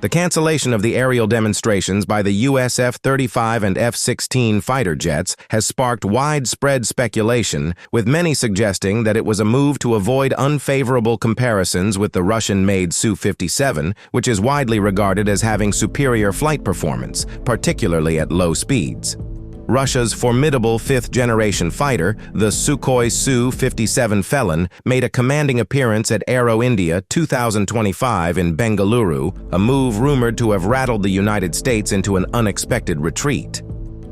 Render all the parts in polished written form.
The cancellation of the aerial demonstrations by the U.S. F-35 and F-16 fighter jets has sparked widespread speculation, with many suggesting that it was a move to avoid unfavorable comparisons with the Russian-made Su-57, which is widely regarded as having superior flight performance, particularly at low speeds. Russia's formidable fifth-generation fighter, the Sukhoi Su-57 Felon, made a commanding appearance at Aero India 2025 in Bengaluru, a move rumored to have rattled the United States into an unexpected retreat.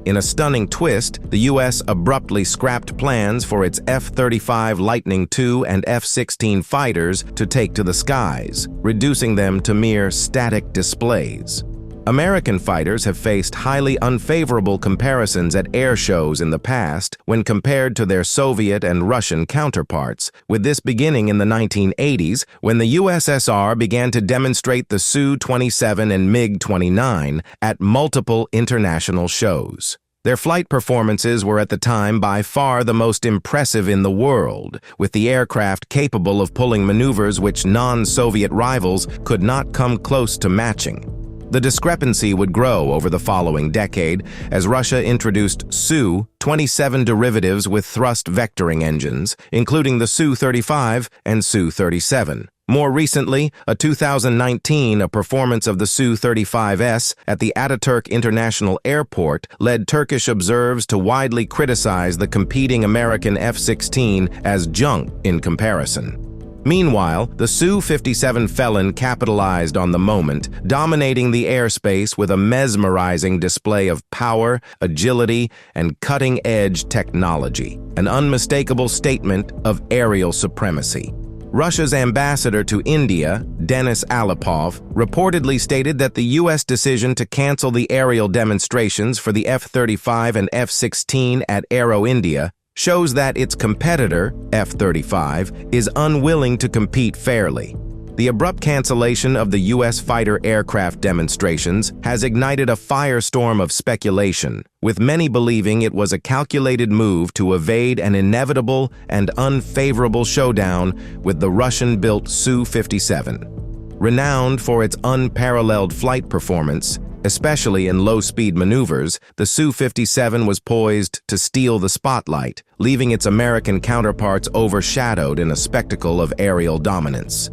In a stunning twist, the U.S. abruptly scrapped plans for its F-35 Lightning II and F-16 fighters to take to the skies, reducing them to mere static displays. American fighters have faced highly unfavorable comparisons at air shows in the past when compared to their Soviet and Russian counterparts, with this beginning in the 1980s when the USSR began to demonstrate the Su-27 and MiG-29 at multiple international shows. Their flight performances were at the time by far the most impressive in the world, with the aircraft capable of pulling maneuvers which non-Soviet rivals could not come close to matching. The discrepancy would grow over the following decade as Russia introduced Su-27 derivatives with thrust vectoring engines, including the Su-35 and Su-37. More recently, a 2019 performance of the Su-35S at the Ataturk International Airport led Turkish observers to widely criticize the competing American F-16 as junk in comparison. Meanwhile, the Su-57 Felon capitalized on the moment, dominating the airspace with a mesmerizing display of power, agility, and cutting-edge technology, an unmistakable statement of aerial supremacy. Russia's ambassador to India, Denis Alipov, reportedly stated that the U.S. decision to cancel the aerial demonstrations for the F-35 and F-16 at Aero India shows that its competitor, F-35, is unwilling to compete fairly. The abrupt cancellation of the U.S. fighter aircraft demonstrations has ignited a firestorm of speculation, with many believing it was a calculated move to evade an inevitable and unfavorable showdown with the Russian-built Su-57. Renowned for its unparalleled flight performance, especially in low-speed maneuvers, the Su-57 was poised to steal the spotlight, leaving its American counterparts overshadowed in a spectacle of aerial dominance.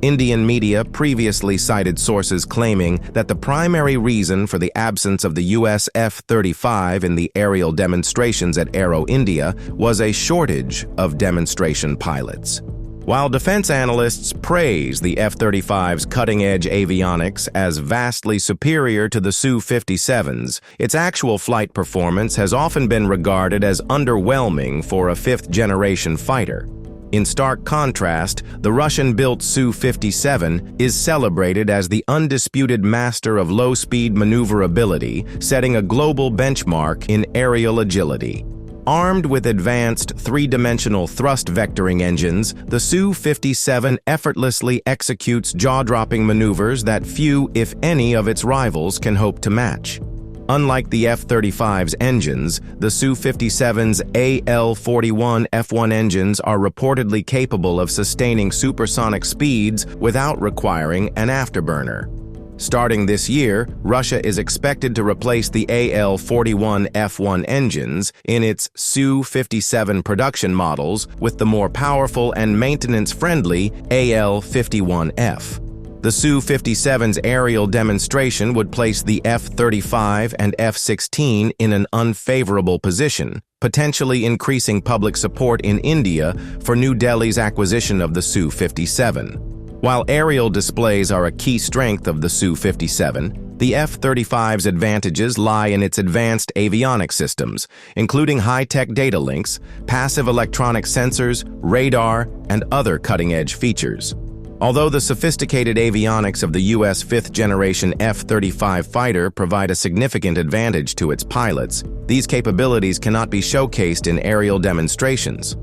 Indian media previously cited sources claiming that the primary reason for the absence of the U.S. F-35 in the aerial demonstrations at Aero India was a shortage of demonstration pilots. While defense analysts praise the F-35's cutting-edge avionics as vastly superior to the Su-57's, its actual flight performance has often been regarded as underwhelming for a fifth-generation fighter. In stark contrast, the Russian-built Su-57 is celebrated as the undisputed master of low-speed maneuverability, setting a global benchmark in aerial agility. Armed with advanced three-dimensional thrust vectoring engines, the Su-57 effortlessly executes jaw-dropping maneuvers that few, if any, of its rivals can hope to match. Unlike the F-35's engines, the Su-57's AL-41 F1 engines are reportedly capable of sustaining supersonic speeds without requiring an afterburner. Starting this year, Russia is expected to replace the AL-41 F1 engines in its Su-57 production models with the more powerful and maintenance-friendly AL-51F. The Su-57's aerial demonstration would place the F-35 and F-16 in an unfavorable position, potentially increasing public support in India for New Delhi's acquisition of the Su-57. While aerial displays are a key strength of the Su-57, the F-35's advantages lie in its advanced avionics systems, including high-tech data links, passive electronic sensors, radar, and other cutting-edge features. Although the sophisticated avionics of the U.S. fifth-generation F-35 fighter provide a significant advantage to its pilots, these capabilities cannot be showcased in aerial demonstrations.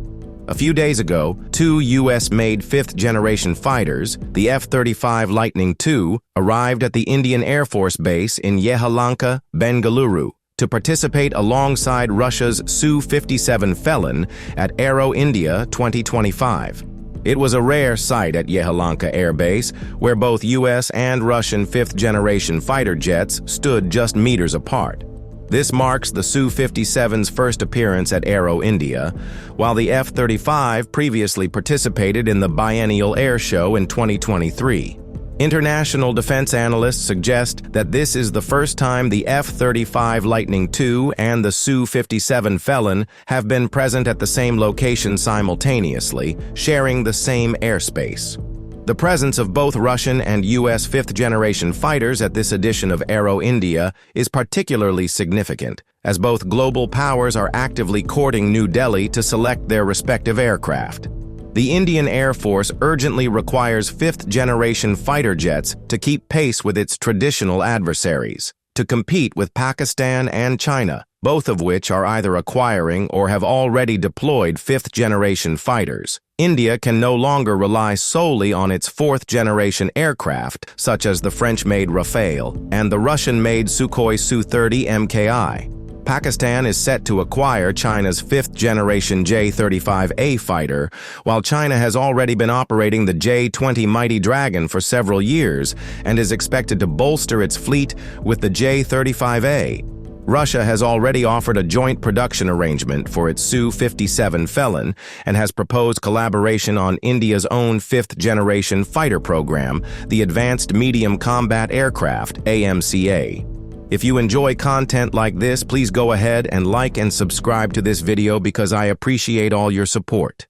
A few days ago, two U.S.-made fifth-generation fighters, the F-35 Lightning II, arrived at the Indian Air Force Base in Yelahanka, Bengaluru, to participate alongside Russia's Su-57 Felon at Aero India 2025. It was a rare sight at Yehlinka Air Base, where both U.S. and Russian fifth-generation fighter jets stood just meters apart. This marks the Su-57's first appearance at Aero India, while the F-35 previously participated in the biennial air show in 2023. International defense analysts suggest that this is the first time the F-35 Lightning II and the Su-57 Felon have been present at the same location simultaneously, sharing the same airspace. The presence of both Russian and U.S. fifth-generation fighters at this edition of Aero India is particularly significant, as both global powers are actively courting New Delhi to select their respective aircraft. The Indian Air Force urgently requires fifth-generation fighter jets to keep pace with its traditional adversaries, to compete with Pakistan and China, both of which are either acquiring or have already deployed fifth-generation fighters. India can no longer rely solely on its fourth-generation aircraft, such as the French-made Rafale and the Russian-made Sukhoi Su-30 MKI. Pakistan is set to acquire China's fifth-generation J-35A fighter, while China has already been operating the J-20 Mighty Dragon for several years and is expected to bolster its fleet with the J-35A. Russia has already offered a joint production arrangement for its Su-57 Felon and has proposed collaboration on India's own fifth-generation fighter program, the Advanced Medium Combat Aircraft, AMCA. If you enjoy content like this, please go ahead and like and subscribe to this video because I appreciate all your support.